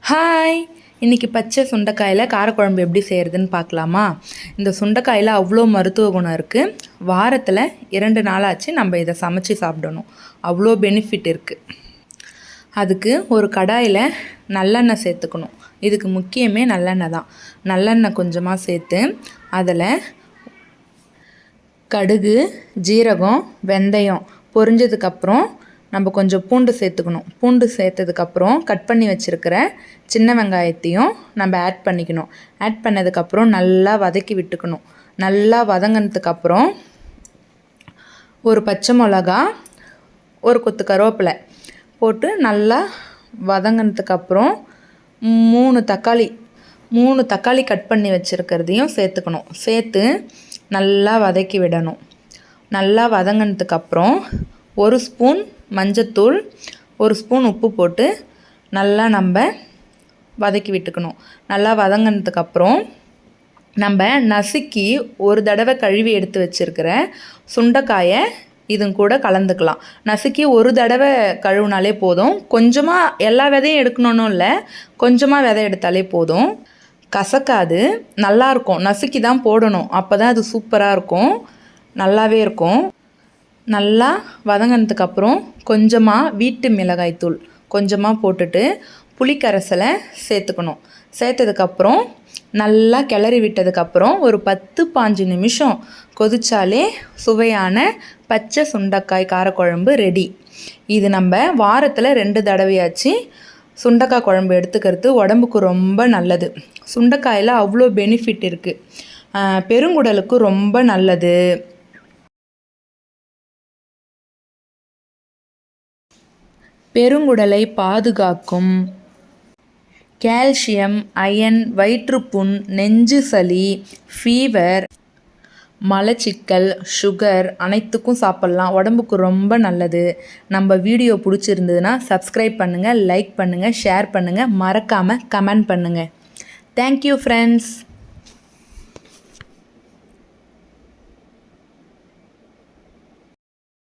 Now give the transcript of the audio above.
Hi, இன்றைக்கி பச்சை சுண்டைக்காயில் காரக்குழம்பு எப்படி செய்கிறதுன்னு பார்க்கலாமா? இந்த சுண்டைக்காயில் அவ்வளோ மருத்துவ குணம் இருக்குது. வாரத்தில் 2 நாளாச்சு நம்ம இதை சமைச்சு சாப்பிடணும். அவ்வளோ பெனிஃபிட் இருக்குது. அதுக்கு ஒரு கடாயில் நல்லெண்ணெய் சேர்த்துக்கணும். இதுக்கு முக்கியமே நல்லெண்ணெய் தான். நல்லெண்ணெய் கொஞ்சமாக சேர்த்து அதில் கடுகு, ஜீரகம், வெந்தயம் பொரிஞ்சதுக்கப்புறம் நம்ம கொஞ்சம் பூண்டு சேர்த்துக்கணும். பூண்டு சேர்த்ததுக்கப்புறம் கட் பண்ணி வச்சுருக்கிற சின்ன வெங்காயத்தையும் நம்ம ஆட் பண்ணிக்கணும். ஆட் பண்ணதுக்கப்புறம் நல்லா வதக்கி விட்டுக்கணும். நல்லா வதங்கினதுக்கப்புறம் ஒரு பச்சை மிளகா, ஒரு கொத்து கருவேப்பிலை போட்டு நல்லா வதங்கினதுக்கப்புறம் 3 தக்காளி கட் பண்ணி வச்சுருக்கிறதையும் சேர்த்துக்கணும். சேர்த்து நல்லா வதக்கி விடணும். நல்லா வதங்கினதுக்கப்புறம் 1 ஸ்பூன் மஞ்சத்தூள், 1 ஸ்பூன் உப்பு போட்டு நல்லா நம்ம வதக்கி விட்டுக்கணும். நல்லா வதங்கினதுக்கப்புறம் நம்ம நசுக்கி ஒரு தடவை கழுவி எடுத்து வச்சுருக்கிற சுண்டைக்காயை இதுங்க கூட கலந்துக்கலாம். நசுக்கி ஒரு தடவை கழுவுனாலே போதும். கொஞ்சமாக எல்லா விதையும் எடுக்கணுன்னு இல்லை, கொஞ்சமாக விதை எடுத்தாலே போதும். கசக்காது, நல்லாயிருக்கும். நசுக்கி தான் போடணும், அப்போ தான் அது சூப்பராக இருக்கும், நல்லாவே இருக்கும். நல்லா வதங்கினதுக்கப்புறம் கொஞ்சமாக வீட்டு மிளகாய்த்தூள் கொஞ்சமாக போட்டுட்டு புளிக்கரைசலை சேர்த்துக்கணும். சேர்த்ததுக்கப்புறம் நல்லா கிளறி விட்டதுக்கப்புறம் ஒரு 10-15 நிமிஷம் கொதிச்சாலே சுவையான பச்சை சுண்டைக்காய் காரக்குழம்பு ரெடி. இது நம்ம வாரத்தில் 2 தடவையாச்சு சுண்டைக்காய் குழம்பு எடுத்துக்கிறது உடம்புக்கு ரொம்ப நல்லது. சுண்டைக்காயில் அவ்வளோ பெனிஃபிட் இருக்குது. பெருங்குடலுக்கு ரொம்ப நல்லது. பெருங்குடலை பாதுகாக்கும். கால்சியம், அயன், வயிற்றுப்புண், நெஞ்சு சளி, ஃபீவர், மலச்சிக்கல், சுகர் அனைத்துக்கும் சாப்பிட்லாம். உடம்புக்கு ரொம்ப நல்லது. நம்ம வீடியோ பிடிச்சிருந்ததுன்னா சப்ஸ்கிரைப் பண்ணுங்கள், லைக் பண்ணுங்கள், ஷேர் பண்ணுங்கள், மறக்காமல் கமெண்ட் பண்ணுங்கள். Thank you friends.